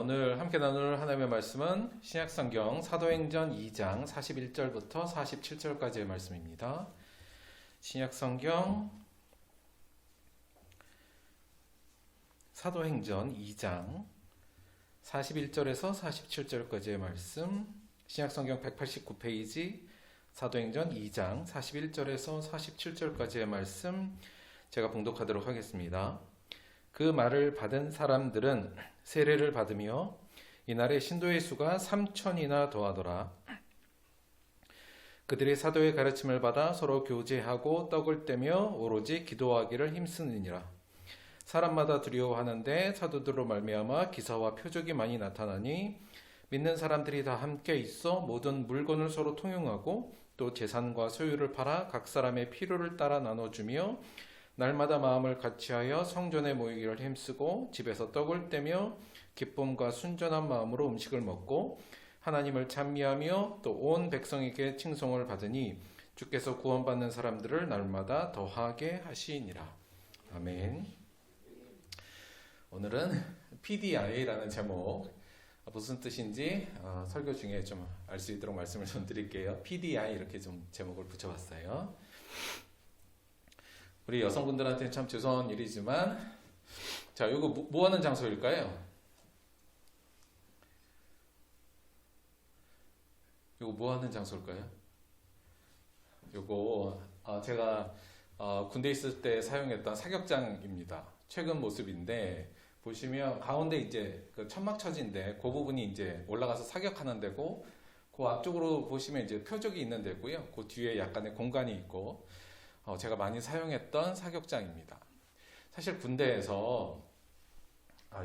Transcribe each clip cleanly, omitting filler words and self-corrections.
오늘 함께 나눌 하나님의 말씀은 신약성경 사도행전 2장 41절부터 47절까지의 말씀입니다. 신약성경 사도행전 2장 41절에서 47절까지의 말씀, 신약성경 189페이지 사도행전 2장 41절에서 47절까지의 말씀 제가 봉독하도록 하겠습니다. 그 말을 받은 사람들은 세례를 받으며 이날에 신도의 수가 3,000이나 더하더라. 그들이 사도의 가르침을 받아 서로 교제하고 떡을 떼며 오로지 기도하기를 힘쓰느니라. 사람마다 두려워하는데 사도들로 말미암아 기사와 표적이 많이 나타나니 믿는 사람들이 다 함께 있어 모든 물건을 서로 통용하고 또 재산과 소유를 팔아 각 사람의 필요를 따라 나눠주며 날마다 마음을 같이하여 성전에 모이기를 힘쓰고 집에서 떡을 떼며 기쁨과 순전한 마음으로 음식을 먹고 하나님을 찬미하며 또 온 백성에게 칭송을 받으니 주께서 구원받는 사람들을 날마다 더하게 하시니라. 아멘. 오늘은 PDI라는 제목, 무슨 뜻인지 설교 중에 좀 알 수 있도록 말씀을 좀 드릴게요. PDI 이렇게 좀 제목을 붙여봤어요. 우리 여성분들한테는 참 죄송한 일이지만, 자, 이거 뭐 하는 장소일까요? 이거 뭐 하는 장소일까요? 이거 제가 군대 있을 때 사용했던 사격장입니다. 최근 모습인데 보시면 가운데 이제 그 천막처지인데 그 부분이 이제 올라가서 사격하는 데고, 그 앞쪽으로 보시면 이제 표적이 있는 데고요. 그 뒤에 약간의 공간이 있고. 제가 많이 사용했던 사격장입니다. 사실 군대에서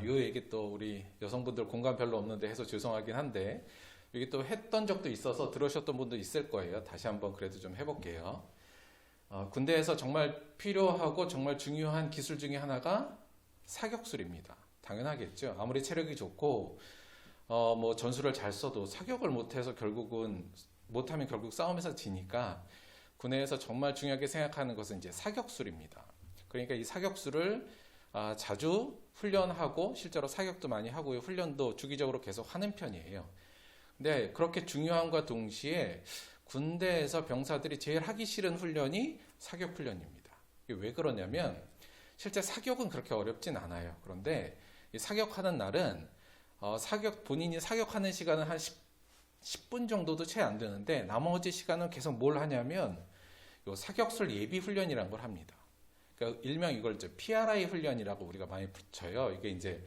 이 얘기 또 우리 여성분들 공감 별로 없는데 해서 죄송하긴 한데 여기 또 했던 적도 있어서 들으셨던 분도 있을 거예요. 다시 한번 그래도 좀 해볼게요. 군대에서 정말 필요하고 정말 중요한 기술 중에 하나가 사격술입니다. 당연하겠죠. 아무리 체력이 좋고 뭐 전술을 잘 써도 사격을 못해서 못하면 결국 싸움에서 지니까 군대에서 정말 중요하게 생각하는 것은 이제 사격술입니다. 그러니까 이 사격술을 자주 훈련하고 실제로 사격도 많이 하고요. 훈련도 주기적으로 계속 하는 편이에요. 근데 그렇게 중요함과 동시에 군대에서 병사들이 제일 하기 싫은 훈련이 사격 훈련입니다. 이게 왜 그러냐면 실제 사격은 그렇게 어렵진 않아요. 그런데 이 사격하는 날은 본인이 사격하는 시간은 한 10분 정도도 채 안 되는데 나머지 시간은 계속 뭘 하냐면 요 사격술 예비 훈련이라는 걸 합니다. 그러니까 일명 이걸 이제 PRI 훈련이라고 우리가 많이 붙여요. 이게 이제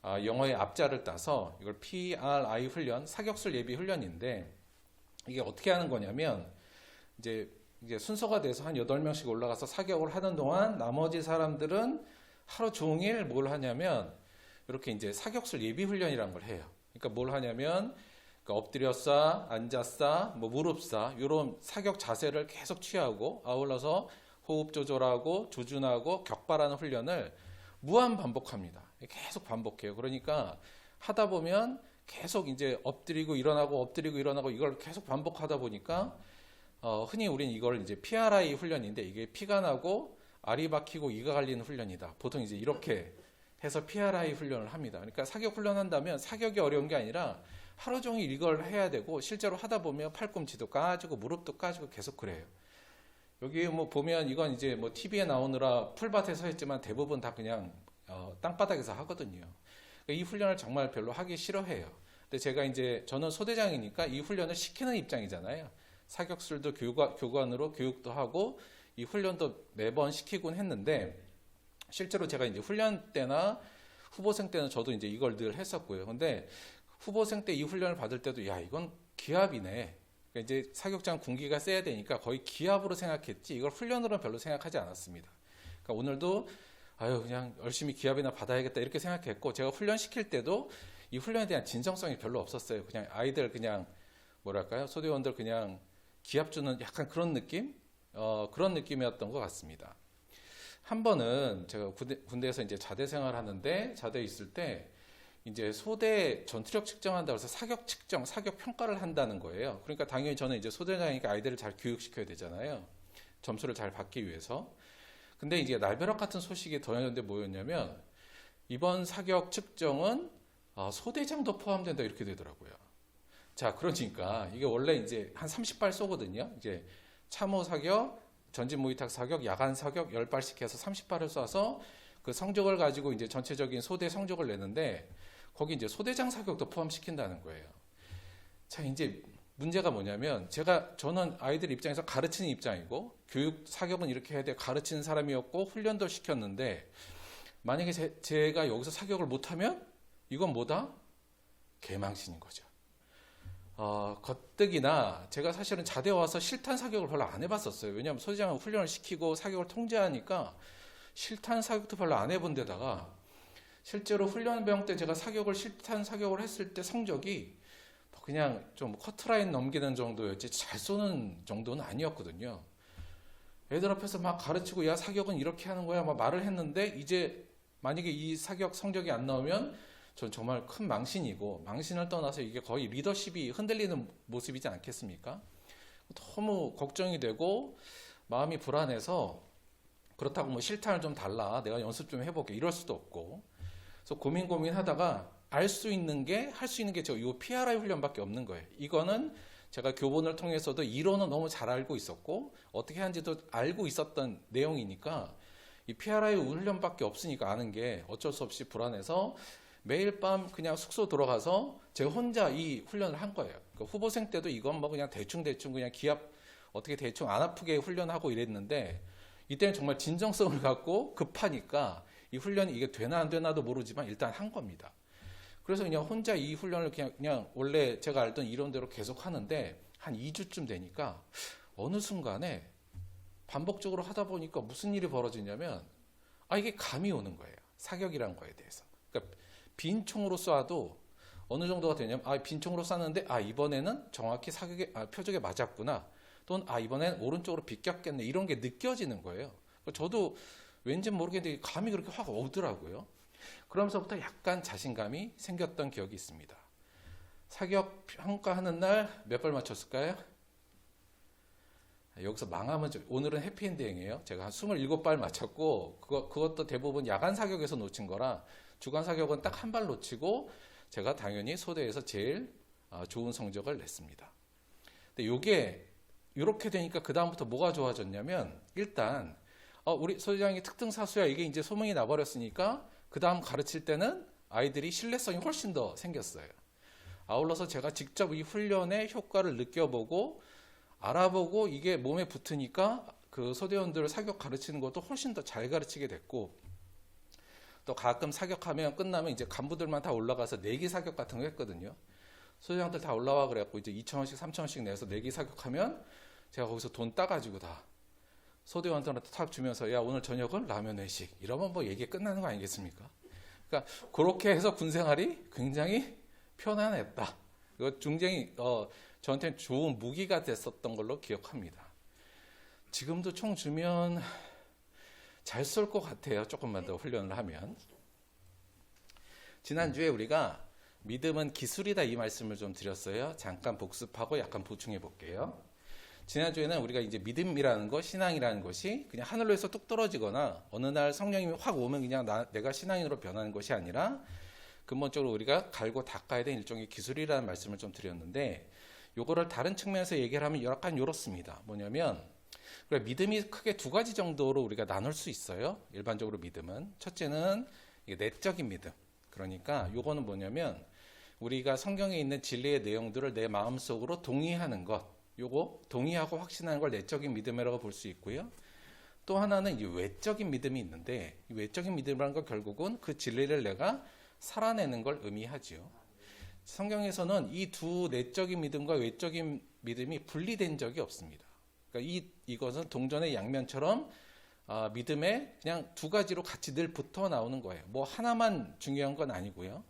영어의 앞자를 따서 이걸 PRI 훈련, 사격술 예비 훈련인데 이게 어떻게 하는 거냐면 이제 순서가 돼서 한 8명씩 올라가서 사격을 하는 동안 나머지 사람들은 하루 종일 뭘 하냐면 이렇게 이제 사격술 예비 훈련이라는 걸 해요. 그러니까 뭘 하냐면 엎드려 쏴, 앉아 쏴, 무릎 쏴 이런 사격 자세를 계속 취하고 아울러서 호흡 조절하고 조준하고 격발하는 훈련을 무한 반복합니다. 계속 반복해요. 그러니까 하다 보면 계속 이제 엎드리고 일어나고 이걸 계속 반복하다 보니까 흔히 우리는 이걸 이제 PRI 훈련인데 이게 피가 나고 알이 박히고 이가 갈리는 훈련이다. 보통 이제 이렇게 해서 PRI 훈련을 합니다. 그러니까 사격 훈련한다면 사격이 어려운 게 아니라 하루 종일 이걸 해야 되고 실제로 하다 보면 팔꿈치도 까지고 무릎도 까지고 계속 그래요. 여기 뭐 보면 이건 이제 뭐 TV에 나오느라 풀밭에서 했지만 대부분 다 그냥 땅바닥에서 하거든요. 이 훈련을 정말 별로 하기 싫어해요. 근데 제가 이제 저는 소대장이니까 이 훈련을 시키는 입장이잖아요. 사격술도 교관으로 교육도 하고 이 훈련도 매번 시키곤 했는데 실제로 제가 이제 훈련 때나 후보생 때는 저도 이제 이걸 늘 했었고요. 근데 후보생 때 이 훈련을 받을 때도 이건 기합이네. 그러니까 이제 사격장 군기가 세야 되니까 거의 기합으로 생각했지 이걸 훈련으로는 별로 생각하지 않았습니다. 그러니까 오늘도 그냥 열심히 기합이나 받아야겠다 이렇게 생각했고 제가 훈련시킬 때도 이 훈련에 대한 진정성이 별로 없었어요. 그냥 아이들 그냥 뭐랄까요? 소대원들 그냥 기합 주는 약간 그런 느낌? 그런 느낌이었던 것 같습니다. 한 번은 제가 군대에서 이제 자대 생활하는데 자대에 있을 때 이제 소대 전투력 측정한다고 해서 사격 측정, 사격 평가를 한다는 거예요. 그러니까 당연히 저는 이제 소대장이니까 아이들을 잘 교육시켜야 되잖아요. 점수를 잘 받기 위해서. 근데 이제 날벼락 같은 소식이 더했는데 뭐였냐면 이번 사격 측정은 소대장도 포함된다 이렇게 되더라고요. 자, 그러니까 이게 원래 이제 한 30발 쏘거든요. 이제 참호 사격, 전진 모의탁 사격, 야간 사격 10발씩 해서 30발을 쏴서 그 성적을 가지고 이제 전체적인 소대 성적을 내는데 거기 이제 소대장 사격도 포함시킨다는 거예요. 자, 이제 문제가 뭐냐면 저는 아이들 입장에서 가르치는 입장이고 교육 사격은 이렇게 해야 돼 가르치는 사람이었고 훈련도 시켰는데 만약에 제가 여기서 사격을 못하면 이건 뭐다? 개망신인 거죠. 가뜩이나 제가 사실은 자대 와서 실탄 사격을 별로 안 해봤었어요. 왜냐하면 소대장은 훈련을 시키고 사격을 통제하니까 실탄 사격도 별로 안 해본 데다가 실제로 훈련병 때 제가 실탄 사격을 했을 때 성적이 그냥 좀 커트라인 넘기는 정도였지 잘 쏘는 정도는 아니었거든요. 애들 앞에서 막 가르치고 야 사격은 이렇게 하는 거야 막 말을 했는데 이제 만약에 이 사격 성적이 안 나오면 전 정말 큰 망신이고 망신을 떠나서 이게 거의 리더십이 흔들리는 모습이지 않겠습니까? 너무 걱정이 되고 마음이 불안해서 그렇다고 뭐 실탄을 좀 달라 내가 연습 좀 해볼게 이럴 수도 없고 그래서 고민하다가 할 수 있는 게 저 이 PRI 훈련밖에 없는 거예요. 이거는 제가 교본을 통해서도 이론은 너무 잘 알고 있었고 어떻게 하는지도 알고 있었던 내용이니까 이 PRI 훈련밖에 없으니까 아는 게 어쩔 수 없이 불안해서 매일 밤 그냥 숙소 들어가서 제가 혼자 이 훈련을 한 거예요. 그러니까 후보생 때도 이건 뭐 그냥 대충 그냥 기압 어떻게 대충 안 아프게 훈련하고 이랬는데 이때는 정말 진정성을 갖고 급하니까 이 훈련이 이게 되나 안 되나도 모르지만 일단 한 겁니다. 그래서 그냥 혼자 이 훈련을 그냥 원래 제가 알던 이론대로 계속 하는데 한 2주쯤 되니까 어느 순간에 반복적으로 하다 보니까 무슨 일이 벌어지냐면 이게 감이 오는 거예요. 사격이란 거에 대해서. 그러니까 빈 총으로 쏴도 어느 정도가 되냐면 빈 총으로 쐈는데 이번에는 정확히 표적에 맞았구나. 또는 이번엔 오른쪽으로 비꼈겠네. 이런 게 느껴지는 거예요. 저도 왠지 모르겠는데 감이 그렇게 확 오더라고요. 그러면서부터 약간 자신감이 생겼던 기억이 있습니다. 사격 평가하는 날 몇 발 맞췄을까요? 여기서 망하면 오늘은 해피엔딩이에요. 제가 한 27발 맞췄고 그것도 대부분 야간 사격에서 놓친 거라 주간 사격은 딱 한 발 놓치고 제가 당연히 소대에서 제일 좋은 성적을 냈습니다. 근데 이게 이렇게 되니까 그 다음부터 뭐가 좋아졌냐면 일단 우리 소대장이 특등사수야 이게 이제 소문이 나버렸으니까 그 다음 가르칠 때는 아이들이 신뢰성이 훨씬 더 생겼어요. 아울러서 제가 직접 이 훈련의 효과를 느껴보고 알아보고 이게 몸에 붙으니까 그 소대원들 사격 가르치는 것도 훨씬 더 잘 가르치게 됐고 또 가끔 사격하면 끝나면 이제 간부들만 다 올라가서 내기 사격 같은 거 했거든요. 소대장들 다 올라와 그래갖고 이제 2,000원씩 3,000원씩 내서 내기 사격하면 제가 거기서 돈 따가지고 다 소대원들한테 탁 주면서 야 오늘 저녁은 라면 회식 이러면 뭐 얘기 끝나는 거 아니겠습니까? 그러니까 그렇게 해서 군생활이 굉장히 편안했다. 이거 굉장히 저한테는 좋은 무기가 됐었던 걸로 기억합니다. 지금도 총 주면 잘 쏠 것 같아요. 조금만 더 훈련을 하면. 지난주에 우리가 믿음은 기술이다 이 말씀을 좀 드렸어요. 잠깐 복습하고 약간 보충해 볼게요. 지난주에는 우리가 이제 믿음이라는 것, 신앙이라는 것이 그냥 하늘로에서 뚝 떨어지거나 어느 날 성령님이 확 오면 그냥 내가 신앙인으로 변하는 것이 아니라 근본적으로 우리가 갈고 닦아야 되는 일종의 기술이라는 말씀을 좀 드렸는데 요거를 다른 측면에서 얘기를 하면 약간 이렇습니다. 뭐냐면 믿음이 크게 두 가지 정도로 우리가 나눌 수 있어요. 일반적으로 믿음은. 첫째는 내적인 믿음. 그러니까 요거는 뭐냐면 우리가 성경에 있는 진리의 내용들을 내 마음속으로 동의하는 것. 요거 동의하고 확신하는 걸 내적인 믿음이라고 볼 수 있고요. 또 하나는 이 외적인 믿음이 있는데 이 외적인 믿음이라는 건 결국은 그 진리를 내가 살아내는 걸 의미하지요. 성경에서는 이 두 내적인 믿음과 외적인 믿음이 분리된 적이 없습니다. 그러니까 이것은 동전의 양면처럼 믿음에 그냥 두 가지로 같이 늘 붙어 나오는 거예요. 뭐 하나만 중요한 건 아니고요.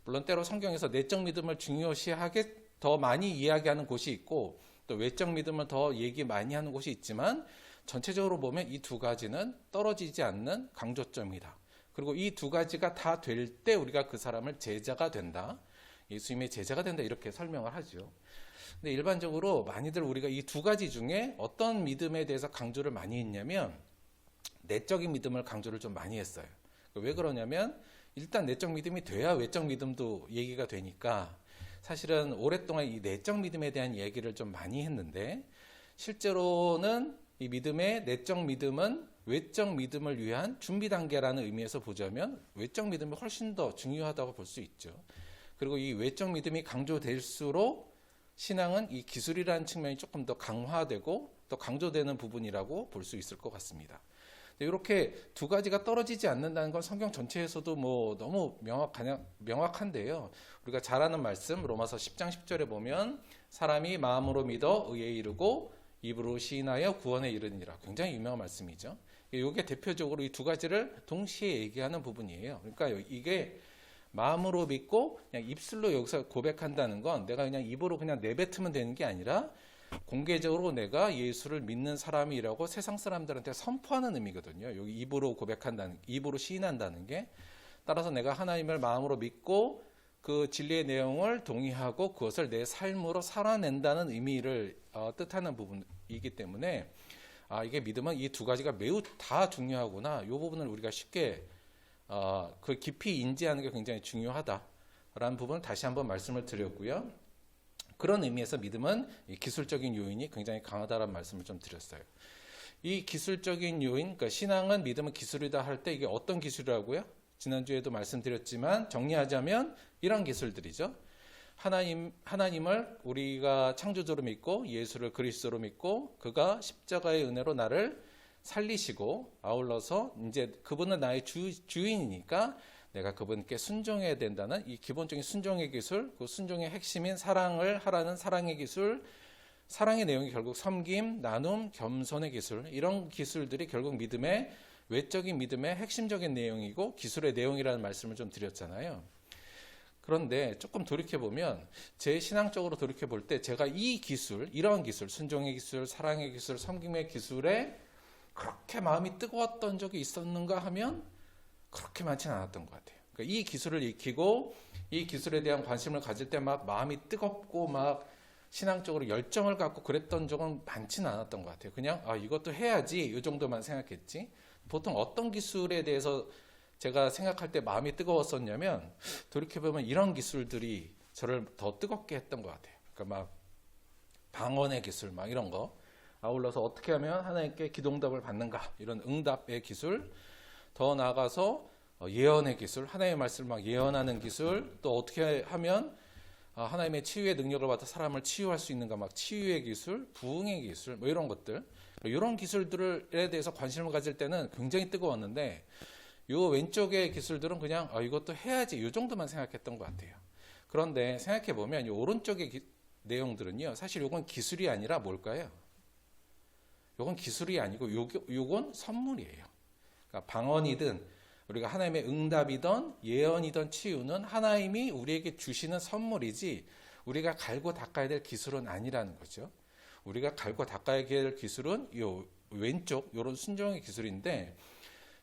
물론 때로 성경에서 내적 믿음을 중요시하게 더 많이 이야기하는 곳이 있고 또 외적 믿음을 더 얘기 많이 하는 곳이 있지만 전체적으로 보면 이 두 가지는 떨어지지 않는 강조점이다. 그리고 이 두 가지가 다 될 때 우리가 그 사람을 제자가 된다. 예수님의 제자가 된다 이렇게 설명을 하죠. 근데 일반적으로 많이들 우리가 이 두 가지 중에 어떤 믿음에 대해서 강조를 많이 했냐면 내적인 믿음을 강조를 좀 많이 했어요. 왜 그러냐면 일단 내적 믿음이 돼야 외적 믿음도 얘기가 되니까 사실은 오랫동안 이 내적 믿음에 대한 얘기를 좀 많이 했는데 실제로는 이 믿음의 내적 믿음은 외적 믿음을 위한 준비 단계라는 의미에서 보자면 외적 믿음이 훨씬 더 중요하다고 볼 수 있죠. 그리고 이 외적 믿음이 강조될수록 신앙은 이 기술이라는 측면이 조금 더 강화되고 더 강조되는 부분이라고 볼 수 있을 것 같습니다. 이렇게 두 가지가 떨어지지 않는다는 건 성경 전체에서도 뭐 너무 명확한데요. 우리가 잘 아는 말씀 로마서 10장 10절에 보면 사람이 마음으로 믿어 의에 이르고 입으로 시인하여 구원에 이르니라. 굉장히 유명한 말씀이죠. 이게 대표적으로 이 두 가지를 동시에 얘기하는 부분이에요. 그러니까 이게 마음으로 믿고 그냥 입술로 여기서 고백한다는 건 내가 그냥 입으로 그냥 내뱉으면 되는 게 아니라 공개적으로 내가 예수를 믿는 사람이라고 세상 사람들한테 선포하는 의미거든요. 여기 입으로 고백한다는, 입으로 시인한다는 게. 따라서 내가 하나님을 마음으로 믿고 그 진리의 내용을 동의하고 그것을 내 삶으로 살아낸다는 의미를 뜻하는 부분이기 때문에 이게 믿음은 이 두 가지가 매우 다 중요하구나. 이 부분을 우리가 쉽게 그 깊이 인지하는 게 굉장히 중요하다라는 부분을 다시 한번 말씀을 드렸고요. 그런 의미에서 믿음은 이 기술적인 요인이 굉장히 강하다라는 말씀을 좀 드렸어요. 이 기술적인 요인, 그러니까 신앙은 믿음은 기술이다 할 때 이게 어떤 기술이라고요? 지난주에도 말씀드렸지만 정리하자면 이런 기술들이죠. 하나님을 우리가 창조주로 믿고 예수를 그리스도로 믿고 그가 십자가의 은혜로 나를 살리시고 아울러서 이제 그분은 나의 주인이니까 내가 그분께 순종해야 된다는 이 기본적인 순종의 기술, 그 순종의 핵심인 사랑을 하라는 사랑의 기술, 사랑의 내용이 결국 섬김, 나눔, 겸손의 기술, 이런 기술들이 결국 믿음의 외적인 믿음의 핵심적인 내용이고 기술의 내용이라는 말씀을 좀 드렸잖아요. 그런데 조금 돌이켜보면 제 신앙적으로 돌이켜볼 때 제가 이 기술, 이러한 기술, 순종의 기술, 사랑의 기술, 섬김의 기술에 그렇게 마음이 뜨거웠던 적이 있었는가 하면 그렇게 많지는 않았던 것 같아요. 그러니까 이 기술을 익히고 이 기술에 대한 관심을 가질 때 막 마음이 뜨겁고 막 신앙적으로 열정을 갖고 그랬던 적은 많지는 않았던 것 같아요. 그냥 이것도 해야지 이 정도만 생각했지. 보통 어떤 기술에 대해서 제가 생각할 때 마음이 뜨거웠었냐면 돌이켜보면 이런 기술들이 저를 더 뜨겁게 했던 것 같아요. 그러니까 막 방언의 기술 막 이런 거, 아울러서 어떻게 하면 하나님께 기도응답을 받는가 이런 응답의 기술, 더 나아가서 예언의 기술, 하나님의 말씀을 막 예언하는 기술, 또 어떻게 하면 하나님의 치유의 능력을 받아 사람을 치유할 수 있는가, 막 치유의 기술, 부흥의 기술, 뭐 이런 것들, 이런 기술들에 대해서 관심을 가질 때는 굉장히 뜨거웠는데 요 왼쪽의 기술들은 그냥 이것도 해야지 이 정도만 생각했던 것 같아요. 그런데 생각해 보면 이 오른쪽의 내용들은요, 사실 요건 기술이 아니라 뭘까요? 요건 기술이 아니고 요건 선물이에요. 그러니까 방언이든 우리가 하나님의 응답이든 예언이든 치유는 하나님이 우리에게 주시는 선물이지 우리가 갈고 닦아야 될 기술은 아니라는 거죠. 우리가 갈고 닦아야 될 기술은 요 왼쪽 요런 순종의 기술인데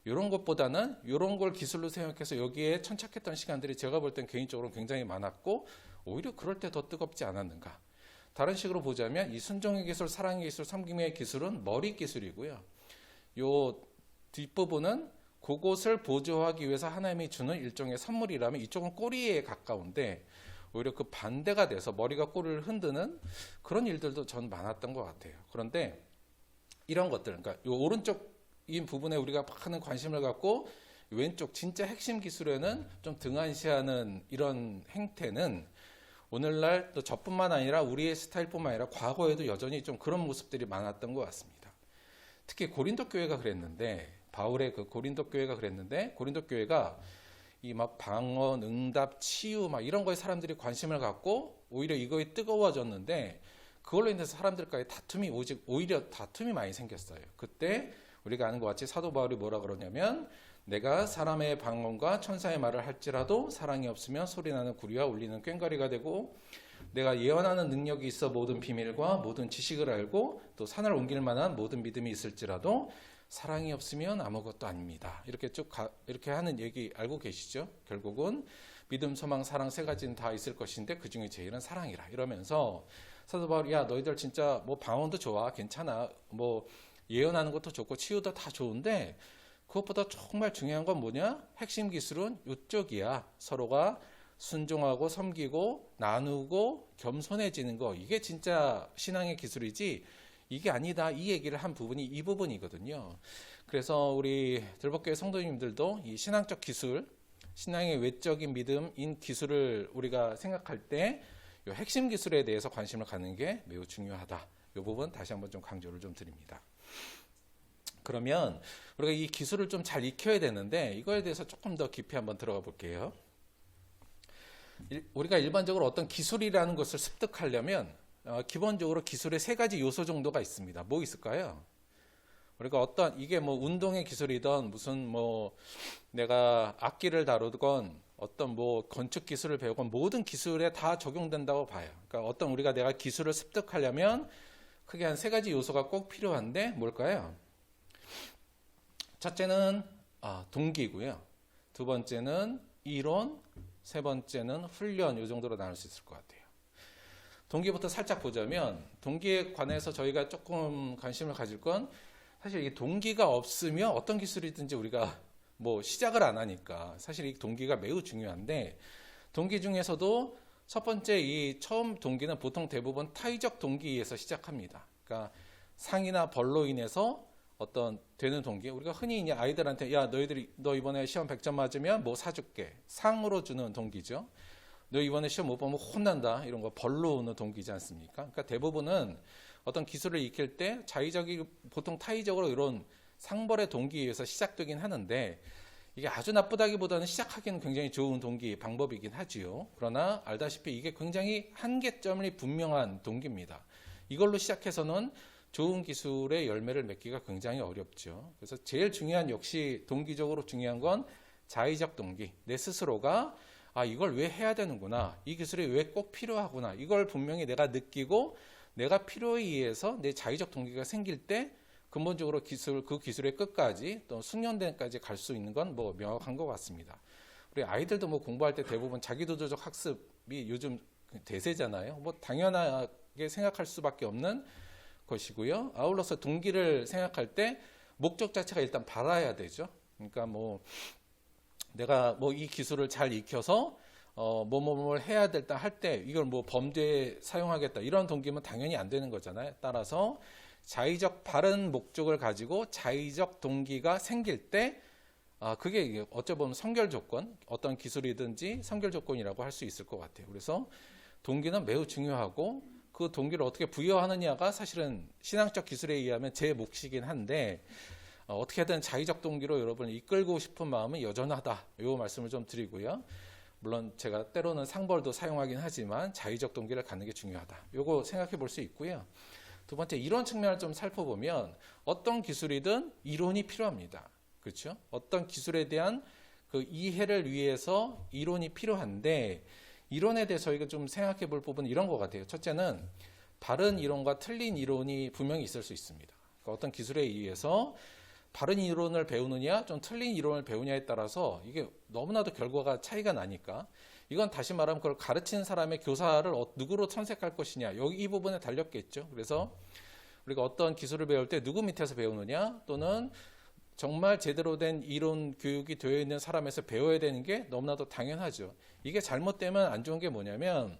이런 것보다는 이런 걸 기술로 생각해서 여기에 천착했던 시간들이 제가 볼 땐 개인적으로 굉장히 많았고 오히려 그럴 때 더 뜨겁지 않았는가. 다른 식으로 보자면 이 순종의 기술, 사랑의 기술, 섬김의 기술은 머리 기술이고요. 요 뒷부분은 그것을 보조하기 위해서 하나님이 주는 일종의 선물이라면 이쪽은 꼬리에 가까운데 오히려 그 반대가 돼서 머리가 꼬리를 흔드는 그런 일들도 전 많았던 것 같아요. 그런데 이런 것들, 그러니까 요 오른쪽인 부분에 우리가 많은 관심을 갖고 왼쪽 진짜 핵심 기술에는 좀 등한시하는 이런 행태는 오늘날 또 저뿐만 아니라 우리의 스타일뿐만 아니라 과거에도 여전히 좀 그런 모습들이 많았던 것 같습니다. 특히 고린도 교회가 그랬는데 바울의 그 고린도 교회가 그랬는데 고린도 교회가 이 막 방언, 응답, 치유 막 이런 거에 사람들이 관심을 갖고 오히려 이거에 뜨거워졌는데 그걸로 인해서 사람들과의 오히려 다툼이 많이 생겼어요. 그때 우리가 아는 것 같이 사도 바울이 뭐라 그러냐면 내가 사람의 방언과 천사의 말을 할지라도 사랑이 없으면 소리나는 구리와 울리는 꽹과리가 되고 내가 예언하는 능력이 있어 모든 비밀과 모든 지식을 알고 또 산을 옮길 만한 모든 믿음이 있을지라도 사랑이 없으면 아무것도 아닙니다. 이렇게 이렇게 하는 얘기 알고 계시죠? 결국은 믿음, 소망, 사랑 세 가지는 다 있을 것인데 그 중에 제일은 사랑이라 이러면서 사도 바울이 야 너희들 진짜 뭐 방언도 좋아 괜찮아 뭐 예언하는 것도 좋고 치유도 다 좋은데 그것보다 정말 중요한 건 뭐냐? 핵심 기술은 이쪽이야. 서로가 순종하고 섬기고 나누고 겸손해지는 거. 이게 진짜 신앙의 기술이지 이게 아니다. 이 얘기를 한 부분이 이 부분이거든요. 그래서 우리 들복교회 성도님들도 이 신앙적 기술, 신앙의 외적인 믿음인 기술을 우리가 생각할 때 이 핵심 기술에 대해서 관심을 갖는 게 매우 중요하다. 이 부분 다시 한번 좀 강조를 좀 드립니다. 그러면 우리가 이 기술을 좀 잘 익혀야 되는데 이거에 대해서 조금 더 깊이 한번 들어가 볼게요. 우리가 일반적으로 어떤 기술이라는 것을 습득하려면 기본적으로 기술의 세 가지 요소 정도가 있습니다. 뭐 있을까요? 우리가 어떤 이게 뭐 운동의 기술이든 무슨 뭐 내가 악기를 다루건 어떤 뭐 건축 기술을 배우건 모든 기술에 다 적용된다고 봐요. 그러니까 어떤 우리가 내가 기술을 습득하려면 크게 한 세 가지 요소가 꼭 필요한데 뭘까요? 첫째는 동기고요. 두 번째는 이론, 세 번째는 훈련. 이 정도로 나눌 수 있을 것 같아요. 동기부터 살짝 보자면 동기에 관해서 저희가 조금 관심을 가질 건 사실 이 동기가 없으면 어떤 기술이든지 우리가 뭐 시작을 안 하니까 사실 이 동기가 매우 중요한데 동기 중에서도 첫 번째 이 처음 동기는 보통 대부분 타의적 동기에서 시작합니다. 그러니까 상이나 벌로 인해서 어떤 되는 동기, 우리가 흔히 이제 아이들한테 야 너 이번에 시험 100점 맞으면 뭐 사줄게 상으로 주는 동기죠. 너 이번에 시험 못 보면 혼난다 이런 거 벌로 오는 동기지 않습니까? 그러니까 대부분은 어떤 기술을 익힐 때 자의적이 보통 타의적으로 이런 상벌의 동기에 의해서 시작되긴 하는데 이게 아주 나쁘다기보다는 시작하기는 굉장히 좋은 동기 방법이긴 하지요. 그러나 알다시피 이게 굉장히 한계점이 분명한 동기입니다. 이걸로 시작해서는 좋은 기술의 열매를 맺기가 굉장히 어렵죠. 그래서 제일 중요한 역시 동기적으로 중요한 건 자의적 동기. 내 스스로가 이걸 왜 해야 되는구나. 이 기술이 왜 꼭 필요하구나. 이걸 분명히 내가 느끼고 내가 필요에 의해서 내 자의적 동기가 생길 때 근본적으로 그 기술의 끝까지 또 숙련대까지 갈 수 있는 건 뭐 명확한 것 같습니다. 우리 아이들도 뭐 공부할 때 대부분 자기도덕적 학습이 요즘 대세잖아요. 뭐 당연하게 생각할 수밖에 없는 것이고요. 아울러서 동기를 생각할 때 목적 자체가 일단 바라야 되죠. 그러니까 뭐 내가 뭐 이 기술을 잘 익혀서 뭘 해야 될다 할 때 이걸 뭐 범죄에 사용하겠다 이런 동기면 당연히 안 되는 거잖아요. 따라서 자의적 바른 목적을 가지고 자의적 동기가 생길 때 그게 어찌 보면 선결 조건, 어떤 기술이든지 선결 조건이라고 할 수 있을 것 같아요. 그래서 동기는 매우 중요하고 그 동기를 어떻게 부여하느냐가 사실은 신앙적 기술에 의하면 제 몫이긴 한데 어떻게든 자의적 동기로 여러분을 이끌고 싶은 마음은 여전하다. 이 말씀을 좀 드리고요. 물론 제가 때로는 상벌도 사용하긴 하지만 자의적 동기를 갖는 게 중요하다. 이거 생각해 볼 수 있고요. 두 번째 이론 측면을 좀 살펴보면 어떤 기술이든 이론이 필요합니다. 그렇죠? 어떤 기술에 대한 그 이해를 위해서 이론이 필요한데 이론에 대해서 저희가 좀 생각해 볼 부분은 이런 것 같아요. 첫째는 바른 이론과 틀린 이론이 분명히 있을 수 있습니다. 그러니까 어떤 기술에 의해서 바른 이론을 배우느냐 좀 틀린 이론을 배우냐에 따라서 이게 너무나도 결과가 차이가 나니까 이건 다시 말하면 그걸 가르치는 사람의 교사를 누구로 선택할 것이냐 여기 이 부분에 달렸겠죠. 그래서 우리가 어떤 기술을 배울 때 누구 밑에서 배우느냐 또는 정말 제대로 된 이론 교육이 되어 있는 사람에서 배워야 되는 게 너무나도 당연하죠. 이게 잘못되면 안 좋은 게 뭐냐면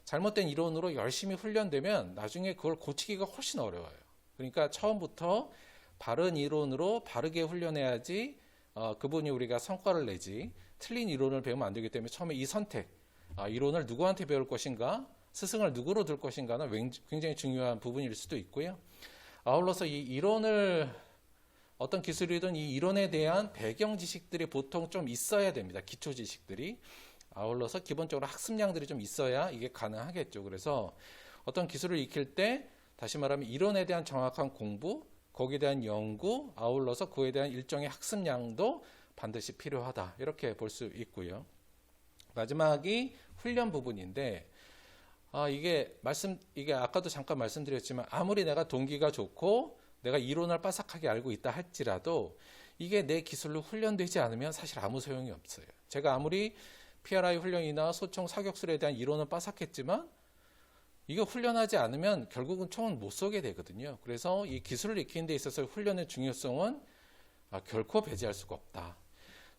잘못된 이론으로 열심히 훈련되면 나중에 그걸 고치기가 훨씬 어려워요. 그러니까 처음부터 바른 이론으로 바르게 훈련해야지 그분이 우리가 성과를 내지 틀린 이론을 배우면 안 되기 때문에 처음에 이 선택 이론을 누구한테 배울 것인가 스승을 누구로 들 것인가는 굉장히 중요한 부분일 수도 있고요. 아울러서 이 이론을 어떤 기술이든 이 이론에 대한 배경 지식들이 보통 좀 있어야 됩니다. 기초 지식들이. 아울러서 기본적으로 학습량들이 좀 있어야 이게 가능하겠죠. 그래서 어떤 기술을 익힐 때 다시 말하면 이론에 대한 정확한 공부, 거기에 대한 연구, 아울러서 그에 대한 일정의 학습량도 반드시 필요하다. 이렇게 볼 수 있고요. 마지막이 훈련 부분인데 이게 아까도 잠깐 말씀드렸지만 아무리 내가 동기가 좋고 내가 이론을 빠삭하게 알고 있다 할지라도 이게 내 기술로 훈련되지 않으면 사실 아무 소용이 없어요. 제가 아무리 PRI 훈련이나 소총 사격술에 대한 이론은 빠삭했지만 이거 훈련하지 않으면 결국은 총은 못 쏘게 되거든요. 그래서 이 기술을 익히는 데 있어서 훈련의 중요성은 결코 배제할 수가 없다.